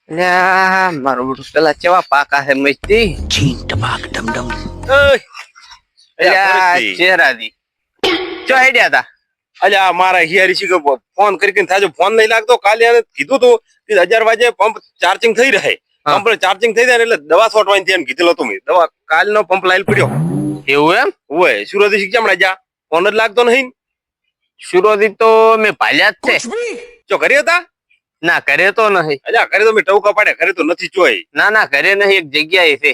લ્યા મારું બેટું પેલા કેવા પાકા છે મસ્તી છીન ટપાક ડમડમ લ્યા ચહેરાદી ચો આઈડિયા તા અલ્યા મારા હિયારી શીખો ફોન કરીને થાજો ફોન નહીં લાગતો કાલે એને કીધું તું કે 11 વાગે પંપ ચાર્જિંગ થઈ રહે પંપ ચાર્જિંગ થઈ જાય એટલે દવા છોટવાની છે કીધેલો તું મેં દવા કાલનો પંપ લાઈલ પડ્યો એવું એમ ઓય સુરતી શીખ હમણાં જા ફોન જ લાગતો નહીં સુરોધી તો મેં ભાલ્યા જ છે જો ઘરે હતા ના કરે તો નહીં અલ્યા ઘરે તો મેં ટવકા પાડ્યા ઘરે તો નથી જોઈ ના ના ઘરે નહીં એક જગ્યાએ છે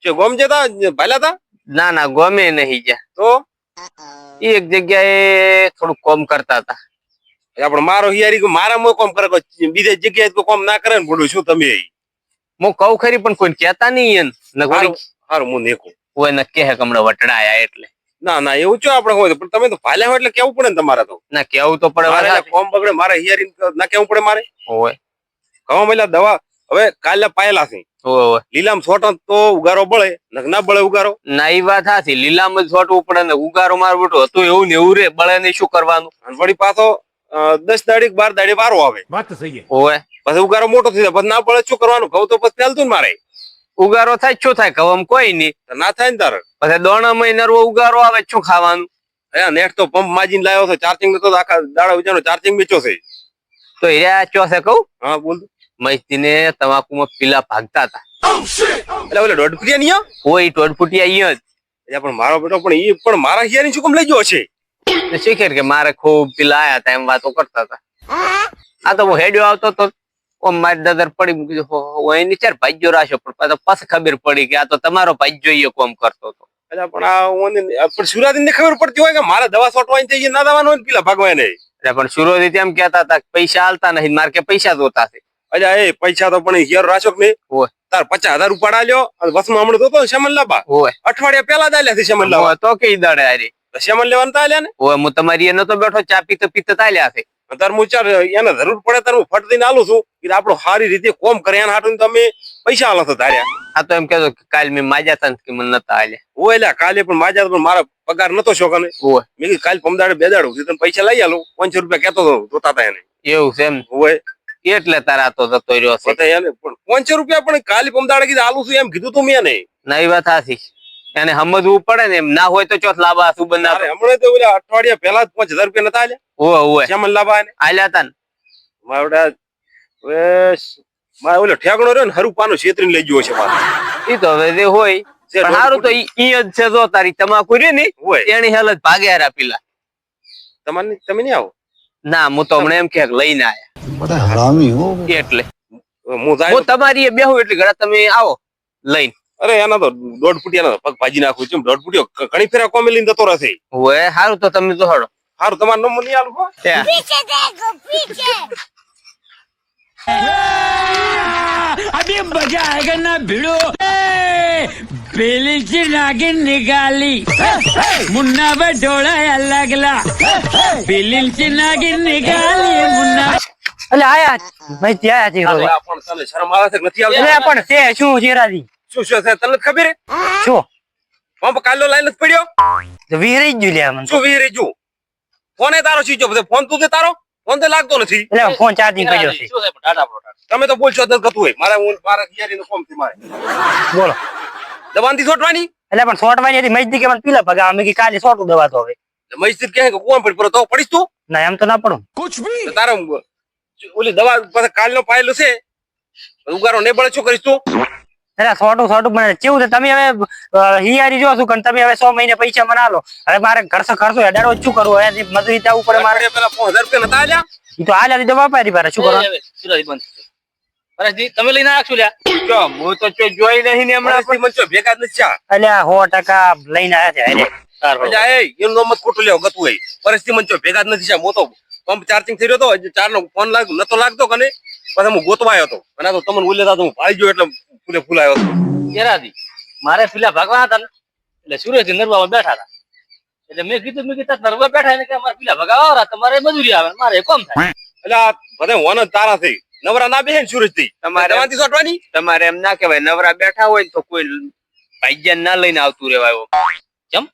જો ગોમ જતા ભાલ્યા હતા ના ના ગમે નહીં જ્યાં તો ઈ એક જગ્યાએ થોડું કોમ કરતા હતા આપણે મારો હિયારી મારા મો કોમ કરે બીજે જગ્યાએ તો કોમ ના કરે ને બોલું શું તમે હું કઉ ખરી પણ કોઈ કેતા નહીં એમ હારું હું નેકું કોઈ ન કે હમણાં વટડાયા એટલે ના ના એવું છો આપણે હોય પણ તમે તો ભાલ્યા હોય એટલે કેવું પડે ને તમારે તો ના કેવું તો પડે મારે કોમ બગડે મારે હિયારી ના કેવું પડે મારે હોય ઘઉં મેલા દવા હવે કાલે પાયેલા છે હોય લીલામ છોટો તો ઉગારો બળે ના બળે ઉગારો ના ઈ વાત હાથી લીલામ જ છોટવું પડે ને ઉગારો મારું બેટું હતું એવું ને એવું રે બળે ને શું કરવાનું અને વળી પાછો 10 દાડી 12 દાડી વારો આવે વાત સહી છે હોય પછી ઉગારો મોટો થઈ જાય પછી ના બળે શું કરવાનું ઘઉં તો પછી ચાલતું ને મારે ઉગારો થાય શું થાય કવમ કોઈ નહીં તો ના થાય ને તારે પછી દોણા મહિના ઉગારો આવે શું ખાવાનું નેટ તો પંપ માજીને લાવ્યો છે ચાર્જિંગ તો આખા દાડા ઉજાનો ચાર્જિંગ વેચો છે તો હીરા ચોસે કહું હા બોલ મસ્તી ને તમાકુમાં પીલા ભાગતા હતા એટલે ઓલે દોઢ ફૂટિયા નહીં કોઈ ટોટફૂટી અહીંયા એટલે પણ મારો બેટો પણ એ પણ મારા હિયારી શું કેમ લઈ ગયો છે જ શીખે કે મારે ખૂબ પીલા આયા હતા એમ વાતો કરતા હતા આ તો હું હેડ્યો આવતો તો મારી દાદર પડી મૂકી એની ચાર ભાઈજો રાખ્યો પણ પછી ખબર પડી કે આ તો તમારો ભાઈજો એ કોમ કરતો હતો એટલે પણ આ પણ સુરાતી ને ખબર પડતી હોય કે મારે દવા છોટવાની છે ના દવાનું હોય પેલા ભાગવાને એટલે પણ સુરોધી તેમ કેતા હતા પૈસા હાલતા નહીં મારે કે પૈસા જોતા છે અલ્યા એ પૈસા તો પણ હિયારો રાખ્યો કે નહીં હોય તાર 50,000 ઉપાડા લ્યો અને વસમાં હમણાં તો શ્યામલ લાબા હોય અઠવાડિયા પેલા દાલ્યા છે શ્યામલ લાબા તો કઈ દડે આરી શ્યામલ લેવાનું તાલ્યા ને હોય હું તમારી એનો તો બેઠો ચા પીતો પીતો તાલ્યા છે તાર હું ચાર એને જરૂર પડે તાર હું ફટ દઈને આલું છું કે આપણો સારી રીતે કોમ કરે એના હાટું તમે પૈસા આલો છો તાર્યા આ તો એમ કેતો કાલ મેં માજ્યા હતા કે મને નતા હાલ્યા હોય એટલે કાલે પણ માજા પણ મારા પગાર નતો શોખને હોય મેં કીધું કાલ પમદાડે બેદાડું તને પૈસા લઈ આલું 500 રૂપિયા કેતો હતો જોતા હતા એને એવું છે એમ હોય એટલે તારા તો જતો રહ્યો છે એને પણ 500 રૂપિયા પણ કાલે પમદાડે કીધું આલું છું એમ કીધું તું મેં નહીં નવી વાત હાથી એને સમજવું પડે ને એમ ના હોય તો ચોથ લાભા શું બનાવે હમણાં તો ઓલા અઠવાડિયા પહેલા જ 5,000 રૂપિયા નતા આલ્યા હોય હોય શ્યામલ લાબા એને આલ્યા તા ને મારા મારે ઓલો ઠેકણો રહ્યો ને હરુપાનો છેતરીને લઈ ગયો છે મારે ઈ તો હવે જે હોય પણ સારું તો ઈ જ છે જો તારી તમાકુ રે ને હોય એની હાલત ભાગે હારા પીલા તમારે તમે નહીં આવો ના હું તો હમણાં એમ કે લઈને આયા બડા હરામી હો એટલે હું જાય હું તમારી એ બેહું એટલે ઘણા તમે આવો લઈને અરે એના તો 1.5 ફૂટિયા પગ ભાજી નાખું છું 1.5 ફૂટિયો ઘણી ફેરા કોમે લઈને જતો રહેશે હોય સારું તો તમે તો હડો સારું તમારો નંબર નહીં આલું હો. पीछे देखो पीछे अभी मजा आएगा ना भिड़ो बेली से नागिन निकाली मुन्ना बटोला अलगला बेली से नागिन निकाली मुन्ना એટલે આયા ભાઈ ત્યાં છે અરે આ પણ તને શરમ આવે છે કે નથી આવતી એટલે પણ તે શું ચેરાજી શું શું છે તને ખબર હે શું પંપ કાલો લાઈન જ પડ્યો વીરી જ લ્યા મને શું વીરી જો ફોને તારો સીજો બધે ફોન તું તે તારો ફોન તો લાગતો નથી એટલે ફોન ચાર્જિંગ કર્યો છે તમે તો બોલશો જ કતું હોય મારા હું મારા હિયારી નો કોમ થી મારે બોલો દવાનથી છોટવાની એટલે પણ શોર્ટવાની હતી મજદી કે મને પીલા ભગા અમે કે કાલે શોર્ટ દવા તો હવે મસ્જિદ કહે કે કોમ પડી તો પડીશ તું ના એમ તો ના પડું कुछ भी તો તારે ઓલી દવા પાસે કાલનો પાયેલો છે ઉગારો ને બળે શું કરીશ તું એટલે શોર્ટ મને કેવું છે તમે હવે હિયારી જો શું તમે હવે 100 મહિને પૈસા મને આલો હવે મારે ખર્ચો હેડાડો શું કરવું હવે મજૂરી ત્યાં ઉપર મારે પેલા 5,000 રૂપિયા નતા આલ્યા ઈ તો આલ્યા દીધો વાપારી પારે શું કરો તમે લઈને રાખશો લ્યા જો હું તો જોઈ નહીં ને હમણાં હમણાં મંચો ભેગા જ નથી થયા. એટલે 100% લઈને આયા છે અરે અલ્યા એ એનું નામ જ ખોટું લેવો ગતું હોય પરિસ્થિતિ મંચો ભેગા જ નથી થયા. હું તો પંપ ચાર્જિંગ થઈ રહ્યો હતો હજી 4 નો ફોન નતો લાગતો કને પછી હું ગોતવા આવ્યો હતો અને આ તો તમને ઉલ્લેતા તો હું ભાળી ગયો એટલે ફૂલે ફૂલાયો હતો કેરાથી મારે પેલા ભાગવા હતા ને એટલે સુરેશ નરવા બેઠા હતા એટલે મેં કીધું નરવા બેઠા ને કે અમારે પેલા ભગાવા તમારે મજૂરી આવે મારે કોમ થાય એટલે આ બધા વન જ તારા થઈ નવરા ના બેહે ને સુરજ થી તમારે દવાથી છોટવાની તમારે એમ ના કહેવાય નવરા બેઠા હોય તો કોઈ ભાઈજાન ના લઈને આવતું રેવાય કેમ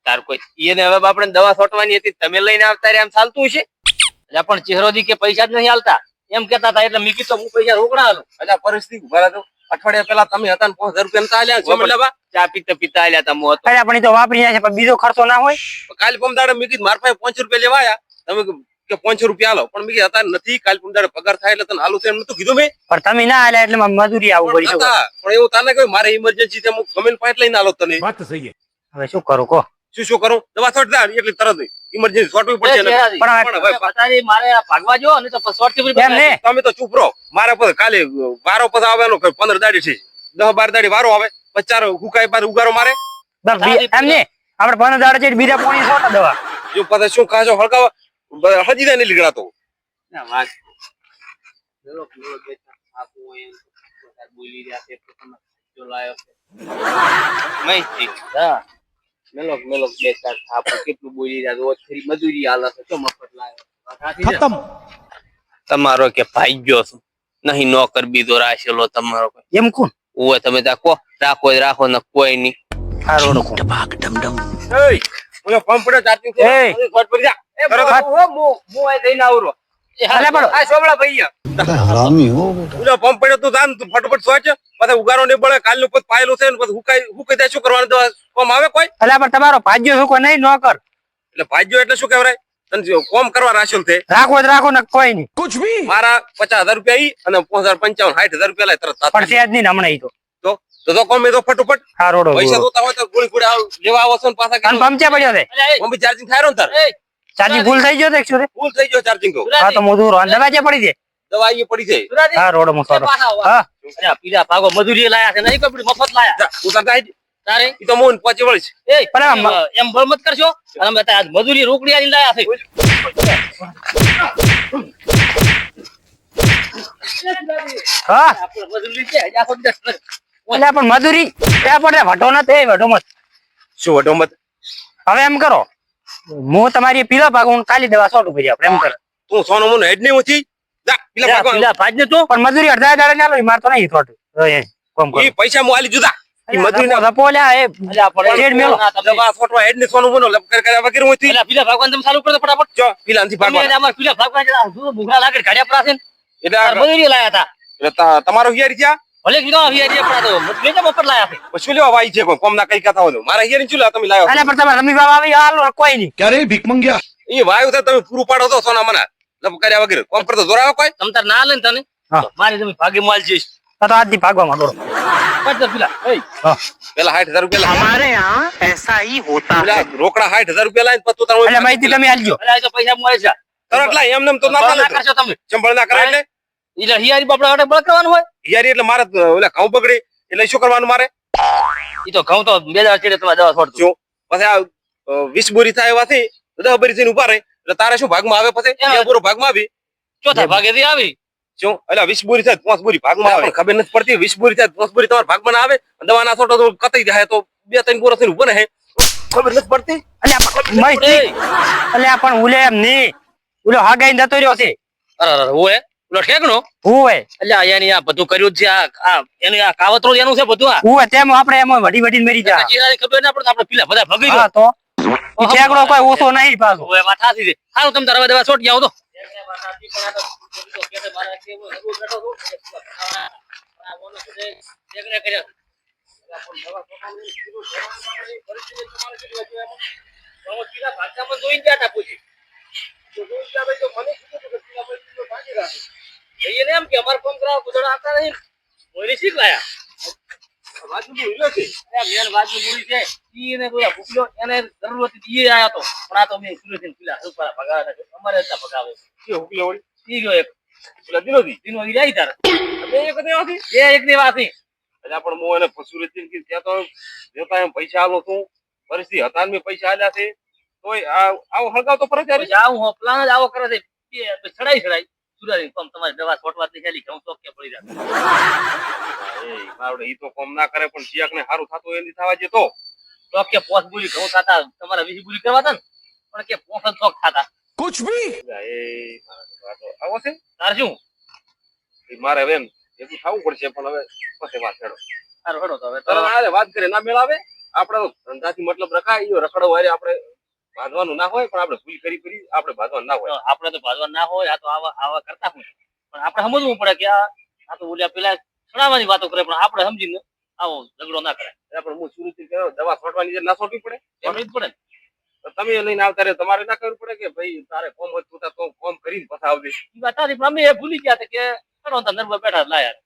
તાર કોઈ એને હવે આપણે દવા છોટવાની હતી તમે લઈને આવતા રે આમ ચાલતું છે એટલે પણ ચહેરો દી કે પૈસા જ નહીં હાલતા એમ કેતા હતા એટલે મેં કીધું હું પૈસા રોકડા આલું. અલ્યા પરિસ્થિતિ ઉભા રહો. અઠવાડિયા પહેલા તમે હતા ને 5000 રૂપિયા નતા આલ્યા છે મતલબ ચા પીતા પીતા આલ્યા તમે હતો. અરે પણ ઈ તો વાપરી જાય છે પણ બીજો ખર્ચો ના હોય. કાલ પમદાડે મેં કીધું મારા પાસે 5 રૂપિયા લેવા આયા તમે કે 500 રૂપિયા આલો પણ મેં કીધું હતા નથી કાલ પમદાડે પગાર થાય એટલે તને આલું છે એમ નતું કીધું મેં પણ તમે ના આલ્યા એટલે મારે મજૂરી આવું પડી છે. હતા પણ એવું તાને કહ્યું મારે ઇમરજન્સી છે હું ગમે પાઇટ લઈને આલો તને હવે શું કરું કહો. શું કરું દવા છોડ દે એટલે તરત ઇમરજન્સી છોડવી પડશે ને. પણ હવે પતારી મારે આ ભાગવા જો ને તો પછી શોર્ટ ટીપ એમ ને તમે તો ચૂપ રહો મારા પાસે કાલે વારો પછી આવવાનો 15 દાડી છે 10-12 દાડી વારો આવે પછી ચાર હુકાય બાર ઉગારો મારે બસ એમ ને આપણે 15 દાડા છે બીજા પોણી સોટા દવા. જો પછી શું ખાશો હળગાવ હજી નહીં નીકળાતો ના વાત મેલો મેલો બે આપું એમ બોલી રહ્યા છે તમે જો લાયો છે મૈથી હા મેલો મેલો બે ચાર આપું કેટલું બોલી રહ્યા રોજ ફરી મજૂરી આલે છે તો મફત લાયો खत्म તમારો કે ભાઈ ગયો છું નહીં નોકર બીજો રાખેલો તમારો એમ કોણ ઓય તમે તા કો રાખો જ રાખો ને કોઈ નહીં હારો टमाक डम डम એય ઓલો પંપ પડ્યો ચાર્જિંગ એય. શોર્ટ પડી જા હું આ જઈને આવરો અલે પણ આ સોમળા ભૈયા हरामी हो बेटा ઓલો પંપ પડ્યો તું જાન તું ફટફટ સોચ પછી ઉગારો નહીં બળે કાલનું પછી પાયેલું છે ને પછી હુકાઈ જાય શું કરવાનું દવા કોમ આવે કોઈ અલે પણ તમારો ભાગ્યો શું કોઈ નહીં નોકર એટલે ભાગ્યો એટલે શું કહેવાય તને કોમ કરવા રાખ્યો છે રાખો જ રાખો ને કોઈ નહીં. कुछ भी મારા 50000 રૂપિયા ઈ અને 5055 60000 રૂપિયા લાય તરત પણ છે જ નહીં ને હમણાં ઈ તો તો કોમ એ તો ફટફટ હારોડો પૈસા જોતા હોય તો ગોળી ગોળી લેવા આવો છો ને પાછા અને પંચે પડ્યો છે મમ્મી ચાર્જિંગ થાય ને તાર ચાર્જિંગ ફૂલ થઈ ગયો છે એકસો ફૂલ થઈ ગયો ચાર્જિંગ તો હા તો મજૂર દવા છે પડી છે દવા ઈ પડી જાય હા રોડ માં સોટો હા અરે પીલા ભાગો મજૂરી લાયા છે નહીં કોઈ મફત લાયા જા, તું તાર જાય તારે ઈ તો મોન પહોંચી વળીશ એ પણ એમ બળ મત કરશો અને અમે અત્યારે આજ મજૂરી રોકડી આલી લાયા છે હા આપણે મજૂરી છે હજી આખો દિવસ કરે. એટલે પણ મજૂરી ત્યાં પડે વઢો ન તે વઢો મત. શું વડો મત હવે એમ કરો હું તમારી પીલો ભાગ હું કાલી દવા સોટું કરી આપણે એમ કરો તું સોનો મોનો હેડ નહીં ઓછી જા પેલા જા, ભાગવા પીલા ભાજ ને તું પણ મજૂરી અડધા દાડે ના લો માર તો નહીં સોટું કોમ કરો ઈ પૈસા મુ આલી જુદા ઈ મજૂરી ના પોલ્યા એ અલ્યા પણ શેડ મેલો. દવા ફોટવા હેડ ને સોનો મોનો લપ કર્યા વગર ઓછી અલ્યા પીલા ભાગવાન તમે ચાલુ કરો ફટાફટ જો પેલા અંથી તમે ભાગવા અમાર પીલા ભાગવાન જરા દૂર ભૂખરા લાગે ગાડિયા પર છે ને એટલે તાર મજૂરી લાયા હતા એટલે તમારો હિયારી છે ભલે કીધો હિયારી પડા તો મજૂરી મફત લાયા છે પછી લેવા વાઈ છે કોઈ કોમ ના કઈ કથા હોય મારા હિયારી શું લેવા તમે લાયો અલ્યા પણ તમે રમી બાબા આવી હાલો કોઈ નહીં. क्या रे भीख मंगिया ઈ વાયુ થાય તમે પૂરું પાડો તો સોના મના લપ કર્યા વગર કોમ પર તો જોરાવો કોઈ તમ તાર ના લે ને તને હા. તો મારી તમે ભાગે માલ જઈશ તો આજથી ભાગવામાં દોડો. પાછળ પીલા એ હા. પેલા 60000 રૂપિયા हमारे यहाँ ऐसा ही होता પેલા રોકડા 60000 રૂપિયા લાઈને પછી તું એટલે માહિતી તમે આલજો. અલ્યા એ તો પૈસા મળે છે તરત લાય એમ નેમ તો ના બળ ના ચાલે કરશો તમે ચંબળ ના કરાય એટલે એટલે હિયારી બાપડા માટે બળ કરવાનું હોય હિયારી એટલે મારે ઓલા ઘઉં બગડે એટલે શું કરવાનું મારે ઈ તો ઘઉં તો 2000 ચડે તમારે દવા છોડતું જો પછી આ 20 બોરી થાય એવાથી 10 બોરી થઈને ઉભા રહે એટલે તારે શું ભાગમાં આવે પછી એમાં- 2 બોરો ભાગમાં આવી ચોથા ભાગેથી આવી શું એટલે 20 બોરી થાય 5 બોરી ભાગમાં આવે પણ ખબર નથી પડતી 20 બોરી થાય 5 બોરી તમારે ભાગમાં ના આવે દવા ના છોટો તો કતાઈ જાય તો 2-3 બોરો થઈને ઉભો રહે ખબર નથી પડતી અલ્યા પણ માહિતી અલ્યા પણ ઉલે એમ નહીં ઉલો હાગાઈ જતો રહ્યો છે અરે ઓએ ઓલો ઠેકણો હુંય એટલે એની આ બધું કર્યું જ છે આ એની આ કાવતરો એનું છે બધું આ હુંય તેમ આપણે એમ વડી વડીને મરી જા ચીરાની ખબર ના પડે તો આપણે પીલા બધા ભગી હા તો ઈ ઠેકડો કોઈ ઓછો નહીં પાછો ઓએ વાત સાચી છે હારું તમે તારા દવા છોડી આવો તો એમ કે અમારે કોમ કરાવ ગુજરાત આપતા નહીં મોરી શીખ લાયા મેન બાજુ મૂડી છે ઈ એને કોઈ ભૂખ્યો એને જરૂર હતી ઈ આયા તો પણ આ તો મેં સુરત પીલા ઉપર ભગાવે અમારે હતા ભગાવે ઈ ગયો એક પેલા દિનો ઈ જાય તાર એ એક ની વાત એટલે પણ હું એને પશુરતી કે ત્યાં તો જોતા એમ પૈસા આલો છું પરિસ્થિતિ હતા મેં પૈસા આલ્યા છે તોય આવો હળગાવ તો ફરજ પછી આવું હો પ્લાન જ આવો કરે છે એ ચડાઈ સુરારી પણ તમારી દવા છોટવા થી ખાલી ઘઉં ચોકે પડી જાય માવડે ઈ તો કોમ ના કરે પણ ચિયાક ને સારું થતું હોય એની થવા જેતો ચોકે પોસ બોલી ઘઉં ખાતા તમારા વીસ બોલી કરવા હતા ને પણ કે પોસ જ ચોક ખાતા कुछ भी એ મારા તો આવો છે તાર શું ઈ મારે હવે એમ એવું થવું પડશે પણ હવે પછી વાત હેડો સારું હેડો તો હવે તરત આલે વાત કરે ના મેળાવે આપણે તો ધંધાથી મતલબ રખાય ઈ રખડો વારે આપણે બાંધવાનું ના હોય પણ આપણે ભૂલ કરી આપણે બાંધવાનું ના હોય આપણે તો ભાજવા ના હોય આ તો આવા આવા કરતા હોય પણ આપણે સમજવું પડે કે આ તો ઓલા પેલા છોડાવવાની વાતો કરે પણ આપણે સમજીને આવો ઝઘડો ના કરાય. પણ હું સુરતથી ગયો, દવા છોડવાની છે, ના છોડવી પડે? એમ જ પડે ને. તો તમે લઈને આવતા રહ્યો, તમારે ના કરવું પડે કે ભાઈ તારે કોમ હોય તું તો કોમ કરીને પછી આવજે. ઈ વાત સાચી, પણ અમે એ ભૂલી ગયા હતા કે ચલો તો નરવા બેઠા લાયા.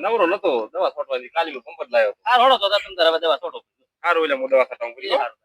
નવરો નતો દવા છોડવાની, કાલી પંપ જ લાવ્યો. આ રોડો તો તમે તારે હવે દવા છોડો. સારું એટલે હું દવા ખતમ કરી. એ હારું.